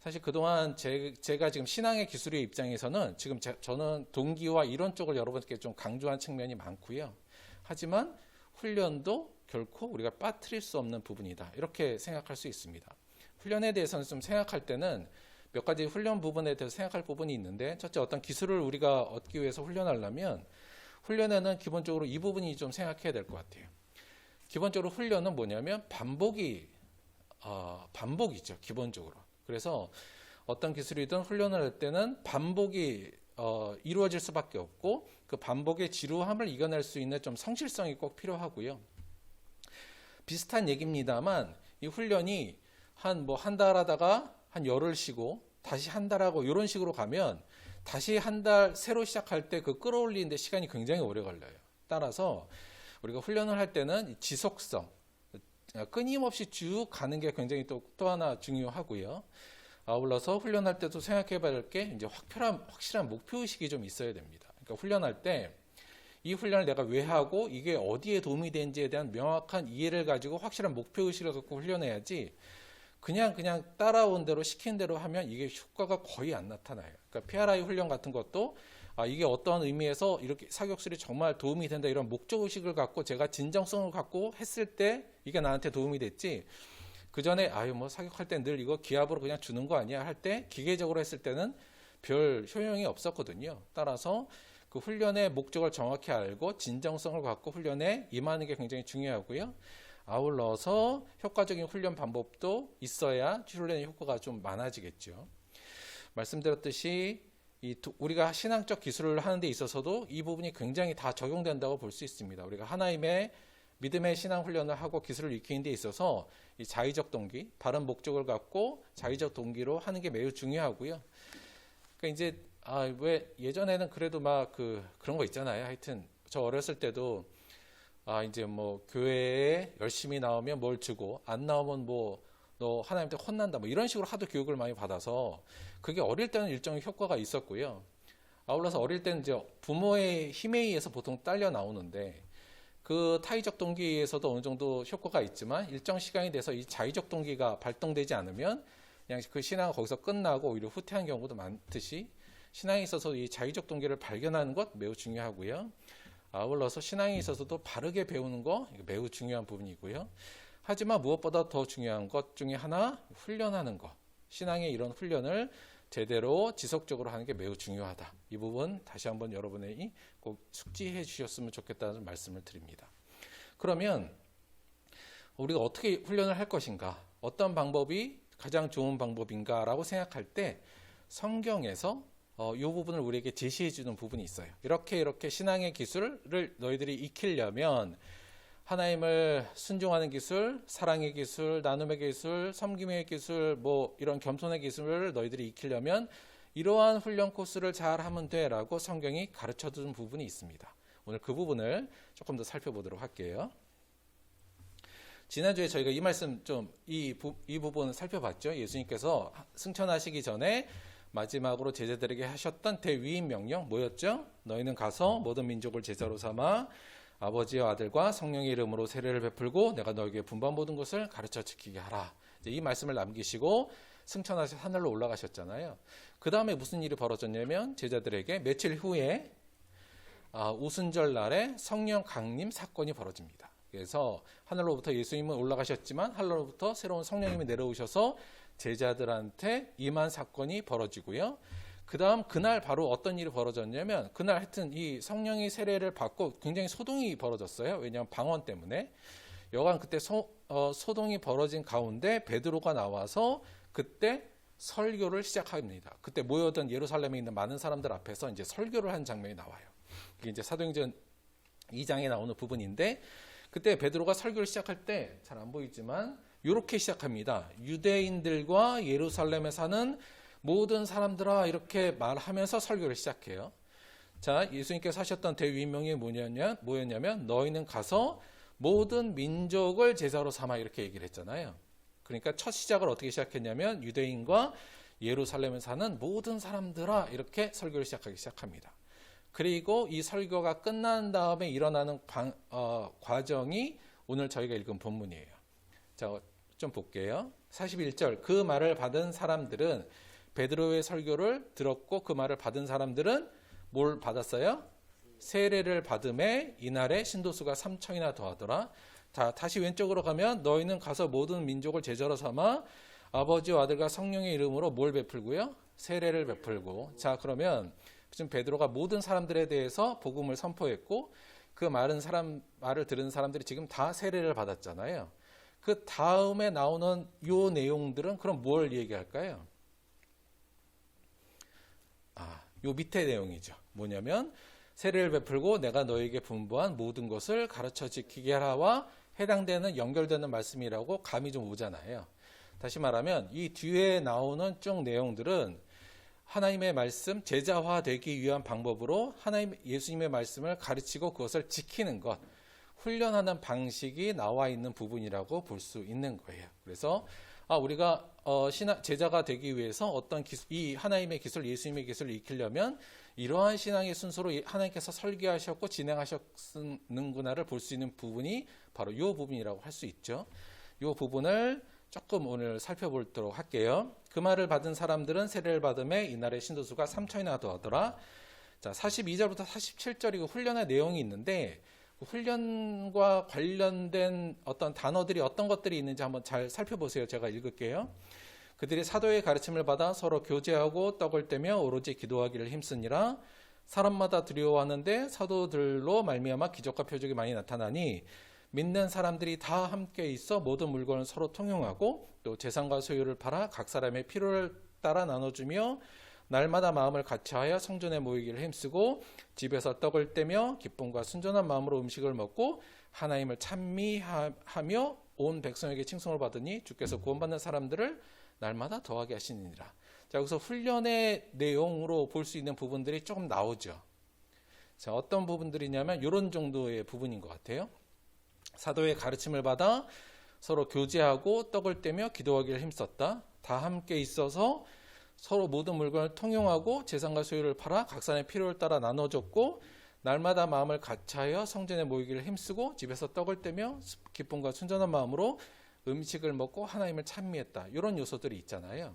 사실 그동안 제가 지금 신앙의 기술의 입장에서는 지금 저는 동기와 이론 쪽을 여러분께 좀 강조한 측면이 많고요. 하지만 훈련도 결코 우리가 빠뜨릴 수 없는 부분이다. 이렇게 생각할 수 있습니다. 훈련에 대해서는 좀 생각할 때는 몇 가지 훈련 부분에 대해서 생각할 부분이 있는데, 첫째, 어떤 기술을 우리가 얻기 위해서 훈련하려면 훈련에는 기본적으로 이 부분이 좀 생각해야 될 것 같아요. 기본적으로 훈련은 뭐냐면 반복이죠. 기본적으로. 그래서 어떤 기술이든 훈련을 할 때는 반복이 이루어질 수밖에 없고, 그 반복의 지루함을 이겨낼 수 있는 좀 성실성이 꼭 필요하고요. 비슷한 얘기입니다만 이 훈련이 한 달 하다가 한 열흘 쉬고 다시 한 달 하고 이런 식으로 가면 다시 한 달 새로 시작할 때 그 끌어올리는데 시간이 굉장히 오래 걸려요. 따라서 우리가 훈련을 할 때는 지속성, 끊임없이 쭉 가는 게 굉장히 또 하나 중요하고요. 아울러서 훈련할 때도 생각해 봐야 할 게 이제 확실한 목표의식이 좀 있어야 됩니다. 그러니까 훈련할 때 이 훈련을 내가 왜 하고 이게 어디에 도움이 되는지에 대한 명확한 이해를 가지고 확실한 목표의식을 갖고 훈련해야지 그냥 따라온 대로 시킨 대로 하면 이게 효과가 거의 안 나타나요. 그러니까 PRI 훈련 같은 것도 이게 어떤 의미에서 이렇게 사격술이 정말 도움이 된다 이런 목적의식을 갖고 제가 진정성을 갖고 했을 때 이게 나한테 도움이 됐지, 그 전에 사격할 때 늘 이거 기압으로 그냥 주는 거 아니야 할 때 기계적으로 했을 때는 별 효용이 없었거든요. 따라서 그 훈련의 목적을 정확히 알고 진정성을 갖고 훈련에 임하는 게 굉장히 중요하고요. 아울러서 효과적인 훈련 방법도 있어야 훈련의 효과가 좀 많아지겠죠. 말씀드렸듯이 우리가 신앙적 기술을 하는 데 있어서도 이 부분이 굉장히 다 적용된다고 볼 수 있습니다. 우리가 하나님의 믿음의 신앙 훈련을 하고 기술을 익히는 데 있어서 이 자의적 동기, 바른 목적을 갖고 자의적 동기로 하는 게 매우 중요하고요. 그러니까 이제 왜 예전에는 그래도 그런 거 있잖아요. 하여튼 저 어렸을 때도 이제 교회에 열심히 나오면 뭘 주고 안 나오면 너 하나님한테 혼난다 이런 식으로 하도 교육을 많이 받아서 그게 어릴 때는 일정의 효과가 있었고요. 아울러서 어릴 때는 이제 부모의 힘에 의해서 보통 딸려 나오는데 그 타의적 동기에 의해서도 어느 정도 효과가 있지만 일정 시간이 돼서 이 자의적 동기가 발동되지 않으면 그냥 그 신앙은 거기서 끝나고 오히려 후퇴한 경우도 많듯이 신앙에 있어서 이 자의적 동기를 발견하는 것 매우 중요하고요. 아울러서 신앙에 있어서도 바르게 배우는 거 매우 중요한 부분이고요. 하지만 무엇보다 더 중요한 것 중에 하나, 훈련하는 것. 신앙의 이런 훈련을 제대로 지속적으로 하는 게 매우 중요하다. 이 부분 다시 한번 여러분이 꼭 숙지해 주셨으면 좋겠다는 말씀을 드립니다. 그러면 우리가 어떻게 훈련을 할 것인가? 어떤 방법이 가장 좋은 방법인가라고 생각할 때 성경에서 이 부분을 우리에게 제시해 주는 부분이 있어요. 이렇게 신앙의 기술을 너희들이 익히려면 하나님을 순종하는 기술, 사랑의 기술, 나눔의 기술, 섬김의 기술, 이런 겸손의 기술을 너희들이 익히려면 이러한 훈련 코스를 잘 하면 돼 라고 성경이 가르쳐 주는 부분이 있습니다. 오늘 그 부분을 조금 더 살펴보도록 할게요. 지난주에 저희가 이 말씀 이 부분 살펴봤죠. 예수님께서 승천하시기 전에 마지막으로 제자들에게 하셨던 대위임 명령 뭐였죠? 너희는 가서 모든 민족을 제자로 삼아 아버지와 아들과 성령의 이름으로 세례를 베풀고 내가 너에게 분반 모든 것을 가르쳐 지키게 하라. 이 말씀을 남기시고 승천하셔 하늘로 올라가셨잖아요. 그 다음에 무슨 일이 벌어졌냐면 제자들에게 며칠 후에 오순절 날에 성령 강림 사건이 벌어집니다. 그래서 하늘로부터 예수님은 올라가셨지만 하늘로부터 새로운 성령님이 내려오셔서 제자들한테 임한 사건이 벌어지고요. 그 다음 그날 바로 어떤 일이 벌어졌냐면 그날 하여튼 이 성령의 세례를 받고 굉장히 소동이 벌어졌어요. 왜냐하면 방언 때문에. 여간 그때 소동이 벌어진 가운데 베드로가 나와서 그때 설교를 시작합니다. 그때 모여든 예루살렘에 있는 많은 사람들 앞에서 이제 설교를 한 장면이 나와요. 이게 이제 사도행전 2장에 나오는 부분인데 그때 베드로가 설교를 시작할 때 잘 안 보이지만 이렇게 시작합니다. 유대인들과 예루살렘에 사는 모든 사람들아 이렇게 말하면서 설교를 시작해요. 자, 예수님께서 하셨던 대위임명이 뭐였냐면 너희는 가서 모든 민족을 제자로 삼아 이렇게 얘기를 했잖아요. 그러니까 첫 시작을 어떻게 시작했냐면 유대인과 예루살렘에 사는 모든 사람들아 이렇게 설교를 시작하기 시작합니다. 그리고 이 설교가 끝난 다음에 일어나는 과정이 오늘 저희가 읽은 본문이에요. 자, 좀 볼게요. 41절 그 말을 받은 사람들은 베드로의 설교를 들었고 그 말을 받은 사람들은 뭘 받았어요? 세례를 받음에 이날에 신도수가 3천이나 더하더라. 자, 다시 왼쪽으로 가면 너희는 가서 모든 민족을 제자로 삼아 아버지와 아들과 성령의 이름으로 뭘 베풀고요? 세례를 베풀고. 자, 그러면 지금 베드로가 모든 사람들에 대해서 복음을 선포했고 그 말을 들은 사람들이 지금 다 세례를 받았잖아요. 그 다음에 나오는 요 내용들은 그럼 뭘 얘기할까요? 요 밑에 내용이죠. 뭐냐면 세례를 베풀고 내가 너에게 분부한 모든 것을 가르쳐 지키게 하라와 해당되는 연결되는 말씀이라고 감이 좀 오잖아요. 다시 말하면 이 뒤에 나오는 쭉 내용들은 하나님의 말씀 제자화되기 위한 방법으로 예수님의 말씀을 가르치고 그것을 지키는 것, 훈련하는 방식이 나와 있는 부분이라고 볼 수 있는 거예요. 그래서 우리가 제자가 되기 위해서 어떤 이 하나님의 기술, 예수님의 기술을 익히려면 이러한 신앙의 순서로 하나님께서 설계하셨고 진행하셨는구나를 볼 수 있는 부분이 바로 이 부분이라고 할 수 있죠. 이 부분을 조금 오늘 살펴보도록 할게요. 그 말을 받은 사람들은 세례를 받음에 이날의 신도수가 3천이나 더하더라. 자, 42절부터 47절이 훈련의 내용이 있는데 훈련과 관련된 어떤 단어들이 어떤 것들이 있는지 한번 잘 살펴보세요. 제가 읽을게요. 그들이 사도의 가르침을 받아 서로 교제하고 떡을 떼며 오로지 기도하기를 힘쓰니라. 사람마다 두려워하는데 사도들로 말미암아 기적과 표적이 많이 나타나니 믿는 사람들이 다 함께 있어 모든 물건을 서로 통용하고 또 재산과 소유를 팔아 각 사람의 필요를 따라 나눠주며 날마다 마음을 같이하여 성전에 모이기를 힘쓰고 집에서 떡을 떼며 기쁨과 순전한 마음으로 음식을 먹고 하나님을 찬미하며 온 백성에게 칭송을 받으니 주께서 구원받는 사람들을 날마다 더하게 하시니라. 자, 여기서 훈련의 내용으로 볼 수 있는 부분들이 조금 나오죠. 자, 어떤 부분들이냐면 이런 정도의 부분인 것 같아요. 사도의 가르침을 받아 서로 교제하고 떡을 떼며 기도하기를 힘썼다. 다 함께 있어서 서로 모든 물건을 통용하고 재산과 소유를 팔아 각 사람의 필요를 따라 나눠줬고 날마다 마음을 같이하여 성전에 모이기를 힘쓰고 집에서 떡을 떼며 기쁨과 순전한 마음으로 음식을 먹고 하나님을 찬미했다. 이런 요소들이 있잖아요.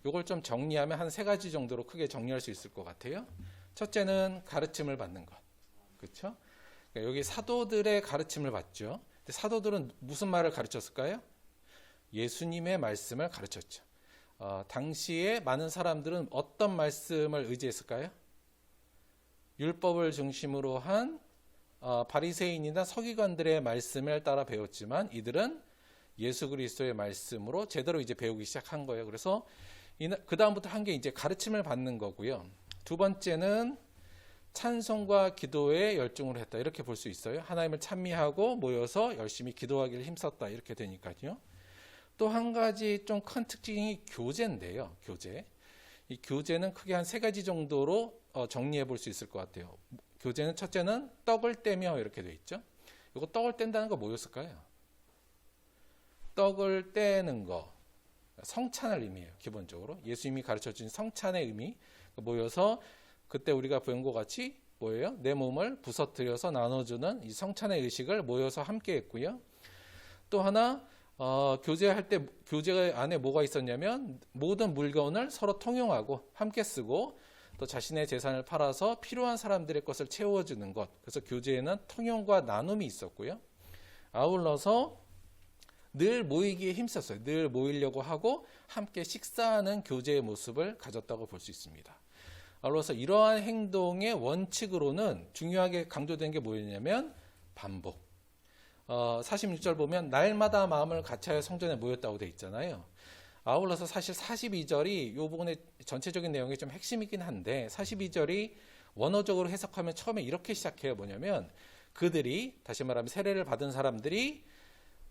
이걸 좀 정리하면 한 3가지 정도로 크게 정리할 수 있을 것 같아요. 첫째는 가르침을 받는 것. 그렇죠? 그러니까 여기 사도들의 가르침을 받죠. 근데 사도들은 무슨 말을 가르쳤을까요? 예수님의 말씀을 가르쳤죠. 당시에 많은 사람들은 어떤 말씀을 의지했을까요? 율법을 중심으로 한 바리새인이나 서기관들의 말씀을 따라 배웠지만 이들은 예수 그리스도의 말씀으로 제대로 이제 배우기 시작한 거예요. 그래서 그 다음부터 한 게 이제 가르침을 받는 거고요. 두 번째는 찬송과 기도에 열중을 했다. 이렇게 볼 수 있어요. 하나님을 찬미하고 모여서 열심히 기도하기를 힘썼다. 이렇게 되니까요. 또 한 가지 좀 큰 특징이 교제인데요. 교제. 이 교제는 크게 한 3가지 정도로 정리해 볼 수 있을 것 같아요. 교제는 첫째는 떡을 떼며 이렇게 돼 있죠. 이거 떡을 뗀다는 거 뭐였을까요? 떡을 떼는 거. 성찬을 의미해요. 기본적으로. 예수님이 가르쳐준 성찬의 의미. 모여서 그때 우리가 배운 것 같이 뭐예요? 내 몸을 부서뜨려서 나눠주는 이 성찬의 의식을 모여서 함께 했고요. 또 하나 교제할 때 교제 안에 뭐가 있었냐면 모든 물건을 서로 통용하고 함께 쓰고 또 자신의 재산을 팔아서 필요한 사람들의 것을 채워주는 것. 그래서 교제에는 통용과 나눔이 있었고요. 아울러서 늘 모이기에 힘썼어요. 늘 모이려고 하고 함께 식사하는 교제의 모습을 가졌다고 볼 수 있습니다. 아울러서 이러한 행동의 원칙으로는 중요하게 강조된 게 뭐였냐면 반복. 46절 보면 날마다 마음을 같이하여 성전에 모였다고 돼 있잖아요. 아울러서 사실 42절이 이 부분의 전체적인 내용이 좀 핵심이긴 한데 42절이 원어적으로 해석하면 처음에 이렇게 시작해요. 뭐냐면 그들이 다시 말하면 세례를 받은 사람들이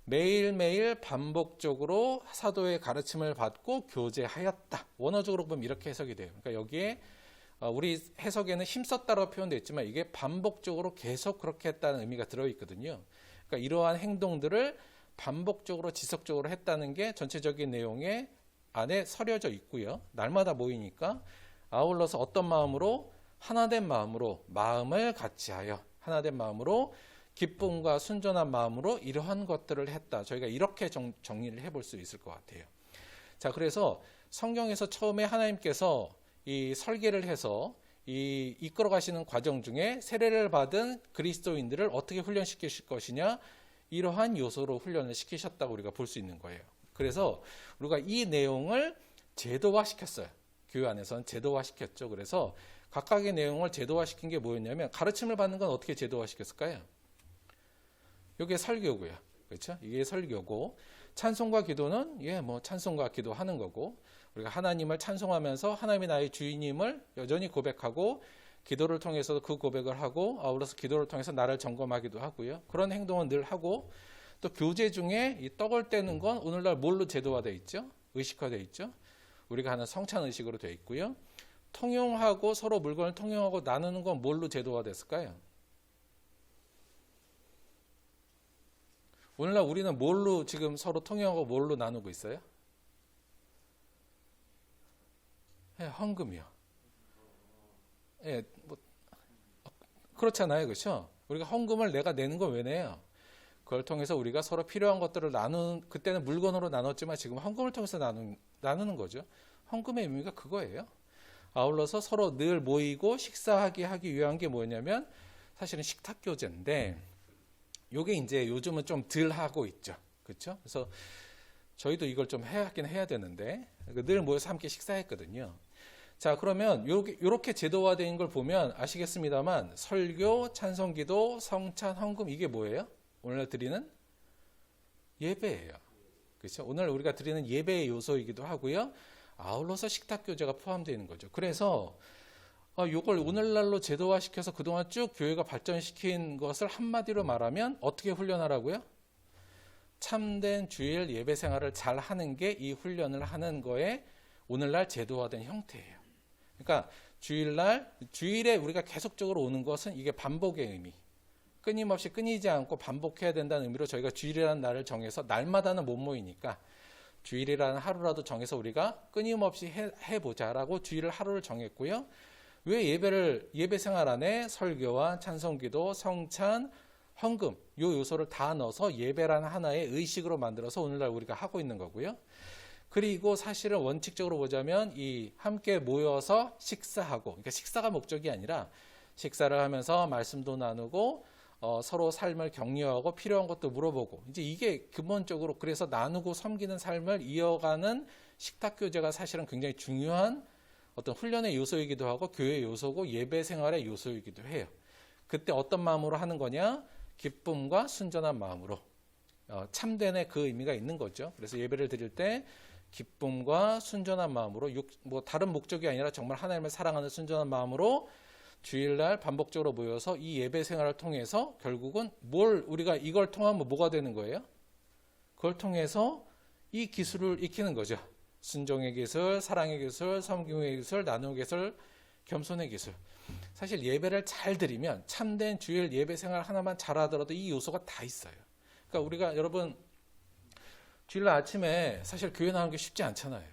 매일매일 반복적으로 사도의 가르침을 받고 교제하였다. 원어적으로 보면 이렇게 해석이 돼요. 그러니까 여기에 우리 해석에는 힘썼다라고 표현되어 있지만 이게 반복적으로 계속 그렇게 했다는 의미가 들어있거든요. 그러니까 이러한 행동들을 반복적으로 지속적으로 했다는 게 전체적인 내용에 안에 서려져 있고요. 날마다 모이니까 아울러서 어떤 마음으로 하나된 마음으로 마음을 같이하여 하나된 마음으로 기쁨과 순전한 마음으로 이러한 것들을 했다. 저희가 이렇게 정리를 해볼 수 있을 것 같아요. 자, 그래서 성경에서 처음에 하나님께서 이 설계를 해서 이 이끌어 가시는 과정 중에 세례를 받은 그리스도인들을 어떻게 훈련시키실 것이냐, 이러한 요소로 훈련을 시키셨다고 우리가 볼 수 있는 거예요. 그래서 우리가 이 내용을 제도화시켰어요. 교회 안에서는 제도화시켰죠. 그래서 각각의 내용을 제도화시킨 게 뭐였냐면, 가르침을 받는 건 어떻게 제도화시켰을까요? 이게 설교고요. 그렇죠? 이게 설교고, 찬송과 기도는 찬송과 기도하는 거고, 우리가 하나님을 찬송하면서 하나님이 나의 주인임을 여전히 고백하고, 기도를 통해서도 그 고백을 하고, 아울러서 기도를 통해서 나를 점검하기도 하고요. 그런 행동은 늘 하고, 또 교제 중에 이 떡을 떼는 건 오늘날 뭘로 제도화되어 있죠? 의식화되어 있죠? 우리가 하는 성찬 의식으로 되어 있고요. 통용하고, 서로 물건을 통용하고 나누는 건 뭘로 제도화됐을까요? 오늘날 우리는 뭘로 지금 서로 통용하고 뭘로 나누고 있어요? 헌금이요. 그렇잖아요. 그렇죠? 우리가 헌금을 내가 내는 건 왜 내요? 그걸 통해서 우리가 서로 필요한 것들을 그때는 물건으로 나눴지만 지금 헌금을 통해서 나누는 거죠. 헌금의 의미가 그거예요. 아울러서 서로 늘 모이고 식사하게 하기 위한 게 뭐냐면 사실은 식탁교제인데, 요게 이제 요즘은 좀 덜 하고 있죠. 그렇죠? 그래서 저희도 이걸 좀 하긴 해야 되는데, 늘 모여서 함께 식사했거든요. 자, 그러면 요렇게 제도화된 걸 보면 아시겠습니다만, 설교, 찬송기도, 성찬, 헌금, 이게 뭐예요? 오늘 드리는 예배예요. 그렇죠? 오늘 우리가 드리는 예배의 요소이기도 하고요. 아울러서 식탁교제가 포함되어 있는 거죠. 그래서 이걸 오늘날로 제도화시켜서 그동안 쭉 교회가 발전시킨 것을 한마디로 말하면 어떻게 훈련하라고요? 참된 주일 예배 생활을 잘 하는 게 이 훈련을 하는 거에 오늘날 제도화된 형태예요. 그러니까 주일에 우리가 계속적으로 오는 것은 이게 반복의 의미, 끊임없이 끊이지 않고 반복해야 된다는 의미로 저희가 주일이라는 날을 정해서, 날마다는 못 모이니까 주일이라는 하루라도 정해서 우리가 끊임없이 해보자라고 주일을 하루를 정했고요. 왜 예배 생활 안에 설교와 찬송기도, 성찬, 헌금 요 요소를 다 넣어서 예배라는 하나의 의식으로 만들어서 오늘날 우리가 하고 있는 거고요. 그리고 사실은 원칙적으로 보자면 이 함께 모여서 식사하고, 그러니까 식사가 목적이 아니라 식사를 하면서 말씀도 나누고 서로 삶을 격려하고 필요한 것도 물어보고, 이제 이게 근본적으로 그래서 나누고 섬기는 삶을 이어가는 식탁교제가 사실은 굉장히 중요한 어떤 훈련의 요소이기도 하고 교회의 요소고 예배 생활의 요소이기도 해요. 그때 어떤 마음으로 하는 거냐? 기쁨과 순전한 마음으로, 참된의 그 의미가 있는 거죠. 그래서 예배를 드릴 때 기쁨과 순전한 마음으로, 다른 목적이 아니라 정말 하나님을 사랑하는 순전한 마음으로 주일날 반복적으로 모여서 이 예배 생활을 통해서 결국은 우리가 이걸 통하면 뭐가 되는 거예요? 그걸 통해서 이 기술을 익히는 거죠. 순종의 기술, 사랑의 기술, 섬김의 기술, 나눔의 기술, 겸손의 기술. 사실 예배를 잘 드리면 참된 주일 예배 생활 하나만 잘하더라도 이 요소가 다 있어요. 그러니까 우리가 여러분 주일날 아침에 사실 교회 나오는 게 쉽지 않잖아요.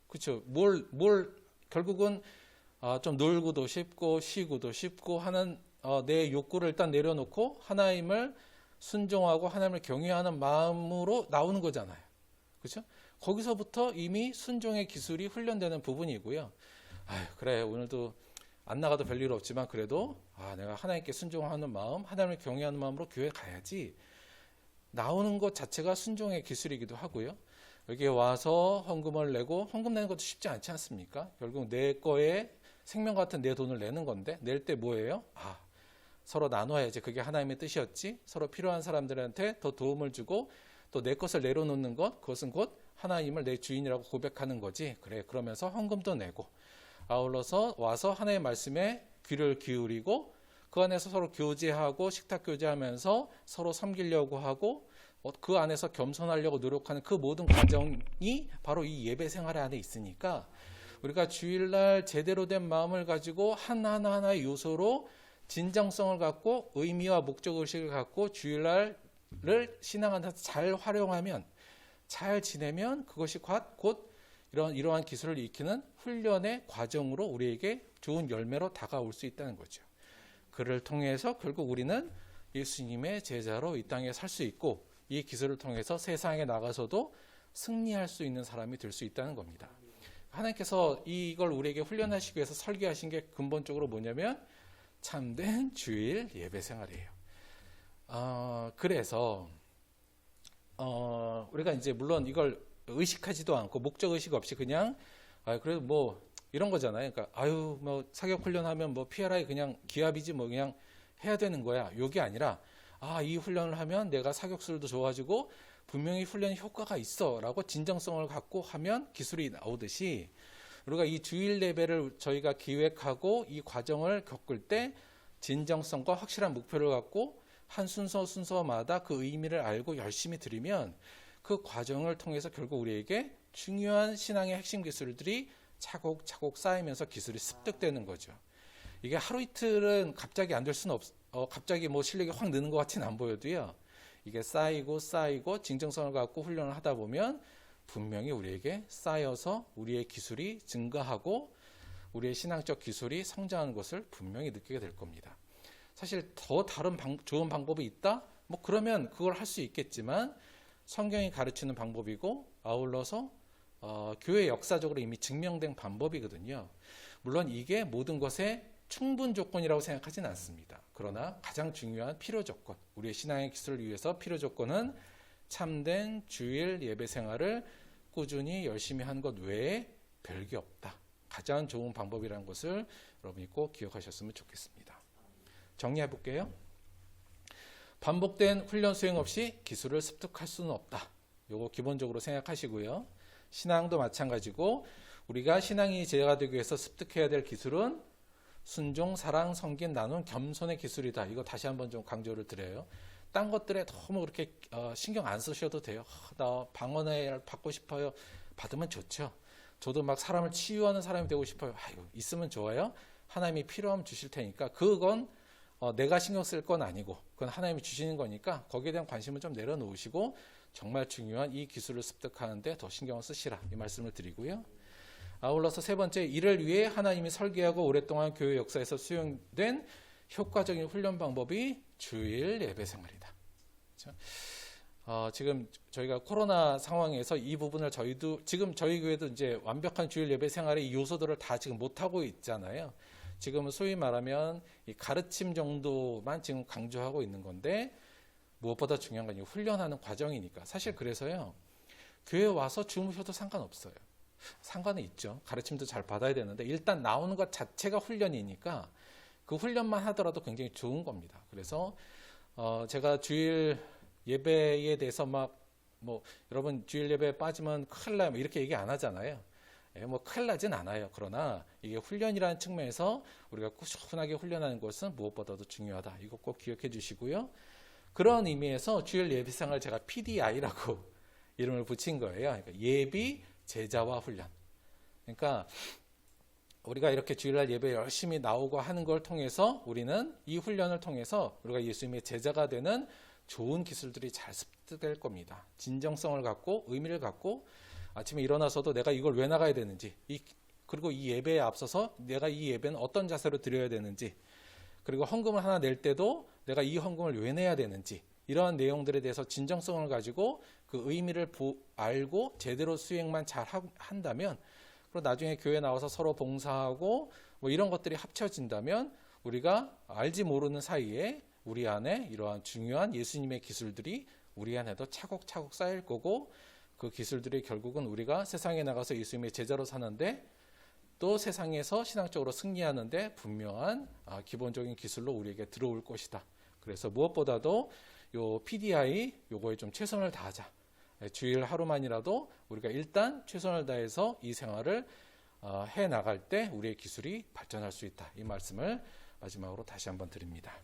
그렇죠? 결국은 좀 놀고도 쉽고 쉬고도 쉽고 하는 내 욕구를 일단 내려놓고 하나님을 순종하고 하나님을 경외하는 마음으로 나오는 거잖아요. 그렇죠? 거기서부터 이미 순종의 기술이 훈련되는 부분이고요. 그래 오늘도 안 나가도 별일 없지만 그래도 내가 하나님께 순종하는 마음, 하나님을 경외하는 마음으로 교회 가야지. 나오는 것 자체가 순종의 기술이기도 하고요. 여기에 와서 헌금을 내고, 헌금 내는 것도 쉽지 않지 않습니까? 결국 내 거에 생명 같은 내 돈을 내는 건데, 낼 때 뭐예요? 서로 나눠야지. 그게 하나님의 뜻이었지. 서로 필요한 사람들한테 더 도움을 주고 또 내 것을 내려놓는 것, 그것은 곧 하나님을 내 주인이라고 고백하는 거지. 그래, 그러면서 헌금도 내고, 아울러서 와서 하나님의 말씀에 귀를 기울이고 그 안에서 서로 교제하고 식탁 교제하면서 서로 섬기려고 하고 그 안에서 겸손하려고 노력하는 그 모든 과정이 바로 이 예배 생활 안에 있으니까, 우리가 주일날 제대로 된 마음을 가지고 하나하나의 요소로 진정성을 갖고 의미와 목적의식을 갖고 주일날을 신앙 안에서 잘 활용하면, 잘 지내면 그것이 곧 이러한 기술을 익히는 훈련의 과정으로 우리에게 좋은 열매로 다가올 수 있다는 거죠. 그를 통해서 결국 우리는 예수님의 제자로 이 땅에 살 수 있고 이 기술을 통해서 세상에 나가서도 승리할 수 있는 사람이 될 수 있다는 겁니다. 하나님께서 이걸 우리에게 훈련하시기 위해서 설계하신 게 근본적으로 뭐냐면 참된 주일 예배 생활이에요. 그래서 우리가 이제 물론 이걸 의식하지도 않고 목적 의식 없이 그냥 그래도 뭐 이런 거잖아요. 그러니까 뭐 사격 훈련하면 뭐 PRI 그냥 기합이지 뭐 그냥 해야 되는 거야. 이게 아니라 이 훈련을 하면 내가 사격술도 좋아지고 분명히 훈련 효과가 있어라고 진정성을 갖고 하면 기술이 나오듯이 우리가 이 주일 예배를 저희가 기획하고 이 과정을 겪을 때 진정성과 확실한 목표를 갖고 한 순서마다 그 의미를 알고 열심히 드리면 그 과정을 통해서 결국 우리에게 중요한 신앙의 핵심 기술들이 차곡차곡 쌓이면서 기술이 습득되는 거죠. 이게 하루 이틀은 갑자기 안 될 수는 갑자기 뭐 실력이 확 느는 것 같지는 안 보여도요. 이게 쌓이고 진정성을 갖고 훈련을 하다 보면 분명히 우리에게 쌓여서 우리의 기술이 증가하고 우리의 신앙적 기술이 성장하는 것을 분명히 느끼게 될 겁니다. 사실 더 다른 좋은 방법이 있다? 뭐 그러면 그걸 할 수 있겠지만 성경이 가르치는 방법이고 아울러서 교회 역사적으로 이미 증명된 방법이거든요. 물론 이게 모든 것의 충분 조건이라고 생각하진 않습니다. 그러나 가장 중요한 필요 조건, 우리의 신앙의 기술을 위해서 필요 조건은 참된 주일 예배 생활을 꾸준히 열심히 하는 것 외에 별게 없다. 가장 좋은 방법이라는 것을 여러분이 꼭 기억하셨으면 좋겠습니다. 정리해 볼게요. 반복된 훈련 수행 없이 기술을 습득할 수는 없다. 요거 기본적으로 생각하시고요. 신앙도 마찬가지고 우리가 신앙이 제자가 되기 위해서 습득해야 될 기술은 순종, 사랑, 섬긴, 나눔, 겸손의 기술이다. 이거 다시 한번 좀 강조를 드려요. 딴 것들에 너무 그렇게 신경 안 쓰셔도 돼요. 나 방언을 받고 싶어요. 받으면 좋죠. 저도 막 사람을 치유하는 사람이 되고 싶어요. 있으면 좋아요. 하나님이 필요하면 주실 테니까 그건 내가 신경 쓸 건 아니고 그건 하나님이 주시는 거니까 거기에 대한 관심을 좀 내려놓으시고 정말 중요한 이 기술을 습득하는데 더 신경을 쓰시라. 이 말씀을 드리고요. 아울러서 세 번째, 이를 위해 하나님이 설계하고 오랫동안 교회 역사에서 수용된 효과적인 훈련 방법이 주일 예배 생활이다. 그렇죠? 지금 저희가 코로나 상황에서 이 부분을 저희도 지금 저희 교회도 이제 완벽한 주일 예배 생활의 요소들을 다 지금 못 하고 있잖아요. 지금은 소위 말하면 이 가르침 정도만 지금 강조하고 있는 건데 무엇보다 중요한 건 이 훈련하는 과정이니까 사실 그래서요. 교회 와서 주무셔도 상관없어요. 상관은 있죠. 가르침도 잘 받아야 되는데 일단 나오는 것 자체가 훈련이니까 그 훈련만 하더라도 굉장히 좋은 겁니다. 그래서 제가 주일 예배에 대해서 여러분 주일 예배에 빠지면 큰일 나요 이렇게 얘기 안 하잖아요. 큰일 나진 않아요. 그러나 이게 훈련이라는 측면에서 우리가 꾸준하게 훈련하는 것은 무엇보다도 중요하다. 이거 꼭 기억해 주시고요. 그런 의미에서 주일 예배생활 제가 PDI라고 이름을 붙인 거예요. 그러니까 예비 제자와 훈련. 그러니까 우리가 이렇게 주일날 예배 열심히 나오고 하는 걸 통해서 우리는 이 훈련을 통해서 우리가 예수님의 제자가 되는 좋은 기술들이 잘 습득될 겁니다. 진정성을 갖고 의미를 갖고 아침에 일어나서도 내가 이걸 왜 나가야 되는지 그리고 이 예배에 앞서서 내가 이 예배는 어떤 자세로 드려야 되는지 그리고 헌금을 하나 낼 때도 내가 이 헌금을 왜 내야 되는지 이러한 내용들에 대해서 진정성을 가지고 그 의미를 알고 제대로 수행만 잘 한다면 그리고 나중에 교회 나와서 서로 봉사하고 이런 것들이 합쳐진다면 우리가 알지 모르는 사이에 우리 안에 이러한 중요한 예수님의 기술들이 우리 안에도 차곡차곡 쌓일 거고 그 기술들이 결국은 우리가 세상에 나가서 예수님의 제자로 사는데 또 세상에서 신앙적으로 승리하는데 분명한 기본적인 기술로 우리에게 들어올 것이다. 그래서 무엇보다도 요 PDI 요거에 좀 최선을 다하자. 주일 하루만이라도 우리가 일단 최선을 다해서 이 생활을 해 나갈 때 우리의 기술이 발전할 수 있다. 이 말씀을 마지막으로 다시 한번 드립니다.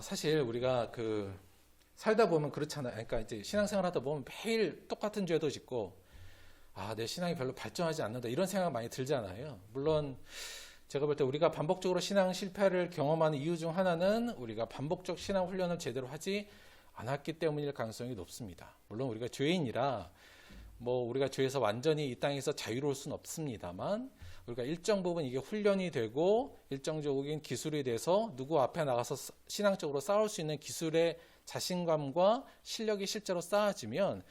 사실 우리가 살다 보면 그렇잖아요. 그러니까 이제 신앙생활하다 보면 매일 똑같은 죄도 짓고 내 신앙이 별로 발전하지 않는다 이런 생각 많이 들잖아요. 물론 제가 볼 때 우리가 반복적으로 신앙 실패를 경험하는 이유 중 하나는 우리가 반복적 신앙 훈련을 제대로 하지 않았기 때문일 가능성이 높습니다. 물론 우리가 죄인이라 우리가 죄에서 완전히 이 땅에서 자유로울 수는 없습니다만 우리가 일정 부분 이게 훈련이 되고 일정적인 기술이 돼서 누구 앞에 나가서 신앙적으로 싸울 수 있는 기술의 자신감과 실력이 실제로 쌓아지면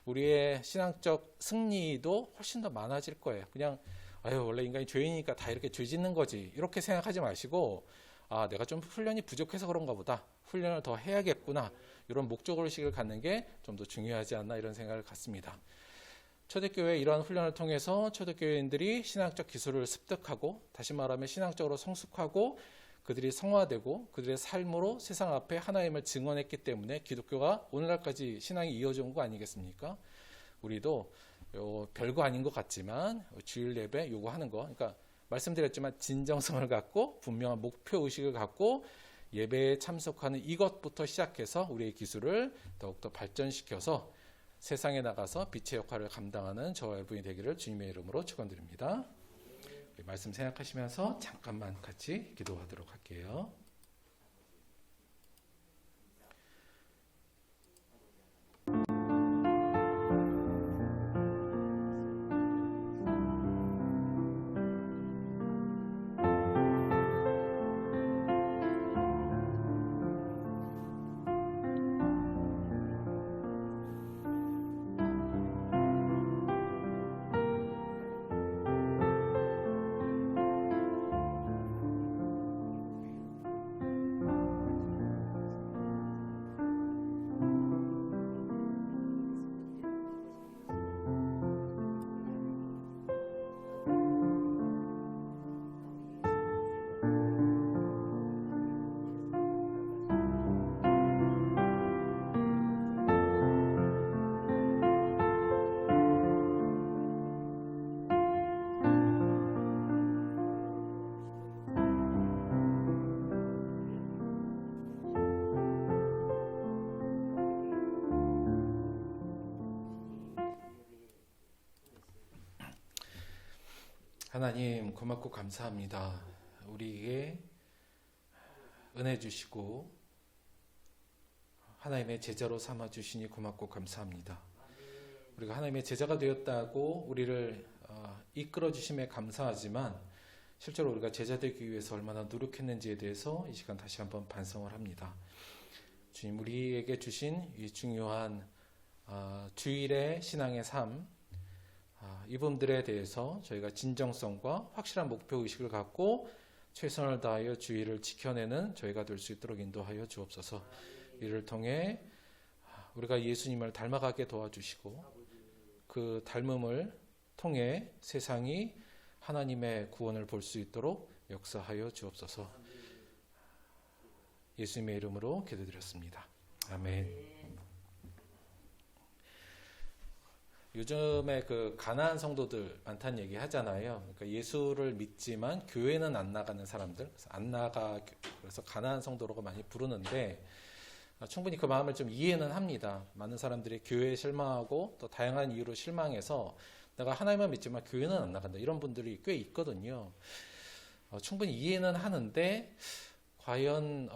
우리의 신앙적 승리도 훨씬 더 많아질 거예요. 그냥 아유 원래 인간이 죄인이니까 다 이렇게 죄 짓는 거지 이렇게 생각하지 마시고 아 내가 좀 훈련이 부족해서 그런가 보다. 훈련을 더 해야겠구나. 이런 목적의식을 갖는 게 좀 더 중요하지 않나 이런 생각을 갖습니다. 초대교회 이러한 훈련을 통해서 초대교회인들이 신앙적 기술을 습득하고 다시 말하면 신앙적으로 성숙하고 그들이 성화되고 그들의 삶으로 세상 앞에 하나님을 증언했기 때문에 기독교가 오늘날까지 신앙이 이어져 온 거 아니겠습니까? 우리도 별거 아닌 것 같지만 주일 예배 요구하는 거 그러니까 말씀드렸지만 진정성을 갖고 분명한 목표의식을 갖고 예배에 참석하는 이것부터 시작해서 우리의 기술을 더욱더 발전시켜서 세상에 나가서 빛의 역할을 감당하는 저와 여러분이 되기를 주님의 이름으로 축원드립니다. 말씀 생각하시면서 잠깐만 같이 기도하도록 할게요. 하나님 고맙고 감사합니다. 우리에게 은혜 주시고 하나님의 제자로 삼아 주시니 고맙고 감사합니다. 우리가 하나님의 제자가 되었다고 우리를 이끌어 주심에 감사하지만 실제로 우리가 제자 되기 위해서 얼마나 노력했는지에 대해서 이 시간 다시 한번 반성을 합니다. 주님 우리에게 주신 이 중요한 주일의 신앙의 삶 이 부분들에 대해서 저희가 진정성과 확실한 목표의식을 갖고 최선을 다하여 주의를 지켜내는 저희가 될 수 있도록 인도하여 주옵소서. 이를 통해 우리가 예수님을 닮아가게 도와주시고 그 닮음을 통해 세상이 하나님의 구원을 볼 수 있도록 역사하여 주옵소서. 예수님의 이름으로 기도드렸습니다. 아멘. 요즘에 그 가난한 성도들 많다는 얘기 하잖아요. 그러니까 예수를 믿지만 교회는 안 나가는 사람들, 그래서 가난한 성도라고 많이 부르는데 충분히 그 마음을 좀 이해는 합니다. 많은 사람들이 교회에 실망하고 또 다양한 이유로 실망해서 내가 하나님만 믿지만 교회는 안 나간다 이런 분들이 꽤 있거든요. 충분히 이해는 하는데 과연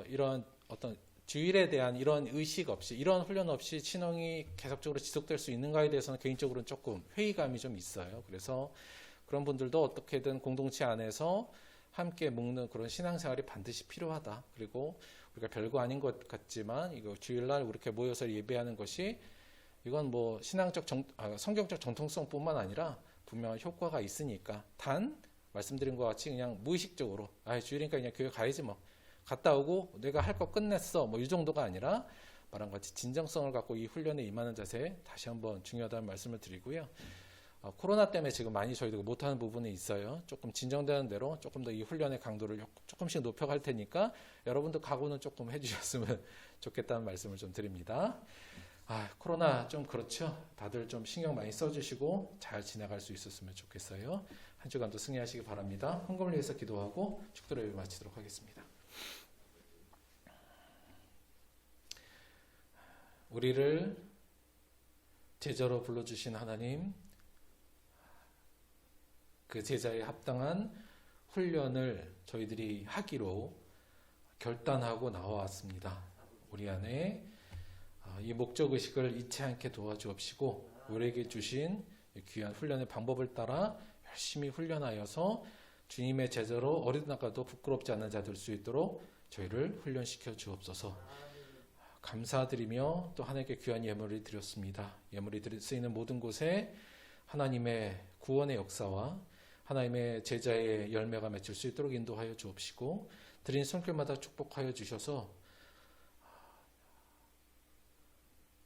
이런 어떤 주일에 대한 이런 의식 없이 이런 훈련 없이 신앙이 계속적으로 지속될 수 있는가에 대해서는 개인적으로는 조금 회의감이 좀 있어요. 그래서 그런 분들도 어떻게든 공동체 안에서 함께 묶는 그런 신앙생활이 반드시 필요하다. 그리고 우리가 별거 아닌 것 같지만 이거 주일날 이렇게 모여서 예배하는 것이 이건 뭐 신앙적 성경적 정통성뿐만 아니라 분명한 효과가 있으니까 단 말씀드린 것 같이 그냥 무의식적으로 주일이니까 그냥 교회 가야지 뭐 갔다 오고 내가 할 거 끝냈어 뭐 이 정도가 아니라 말한 같이 진정성을 갖고 이 훈련에 임하는 자세 다시 한번 중요하다는 말씀을 드리고요. 코로나 때문에 지금 많이 저희도 못하는 부분이 있어요. 조금 진정되는 대로 조금 더 이 훈련의 강도를 조금씩 높여갈 테니까 여러분도 각오는 조금 해주셨으면 좋겠다는 말씀을 좀 드립니다. 코로나 좀 그렇죠. 다들 좀 신경 많이 써주시고 잘 지나갈 수 있었으면 좋겠어요. 한 주간도 승리하시기 바랍니다. 헌금을 위해서 기도하고 축도를 예배 마치도록 하겠습니다. 우리를 제자로 불러주신 하나님, 그 제자에 합당한 훈련을 저희들이 하기로 결단하고 나와왔습니다. 우리 안에 이 목적의식을 잊지 않게 도와주옵시고 우리에게 주신 귀한 훈련의 방법을 따라 열심히 훈련하여서 주님의 제자로 어리다가도 부끄럽지 않은 자 될 수 있도록 저희를 훈련시켜 주옵소서. 감사드리며 또 하나님께 귀한 예물을 드렸습니다. 예물이 쓰이는 모든 곳에 하나님의 구원의 역사와 하나님의 제자의 열매가 맺힐 수 있도록 인도하여 주옵시고 드린 손길마다 축복하여 주셔서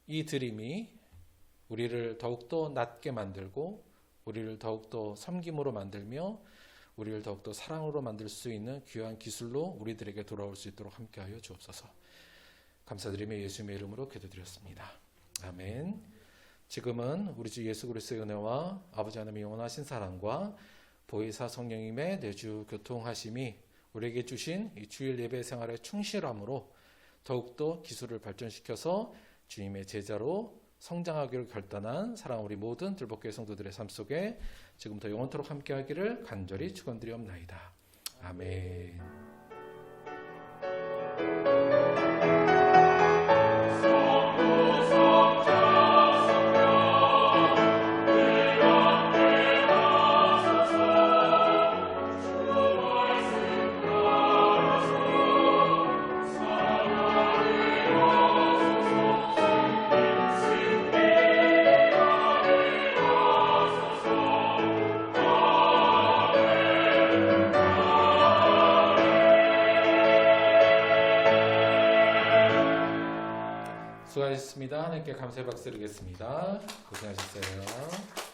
이 드림이 우리를 더욱더 낮게 만들고 우리를 더욱더 섬김으로 만들며 우리를 더욱더 사랑으로 만들 수 있는 귀한 기술로 우리들에게 돌아올 수 있도록 함께하여 주옵소서. 감사드리며 예수님의 이름으로 기도드렸습니다. 아멘. 지금은 우리 주 예수 그리스도의 은혜와 아버지 하나님의 영원하신 사랑과 보혜사 성령님의 내주 교통하심이 우리에게 주신 이 주일 예배 생활의 충실함으로 더욱더 기술을 발전시켜서 주님의 제자로 성장하기를 결단한 사랑하는 우리 모든 들복교회 성도들의 삶 속에 지금부터 영원토록 함께하기를 간절히 축원드리옵나이다. 아멘. 수고하셨습니다. 하나님께 감사의 박수 드리겠습니다. 고생하셨어요.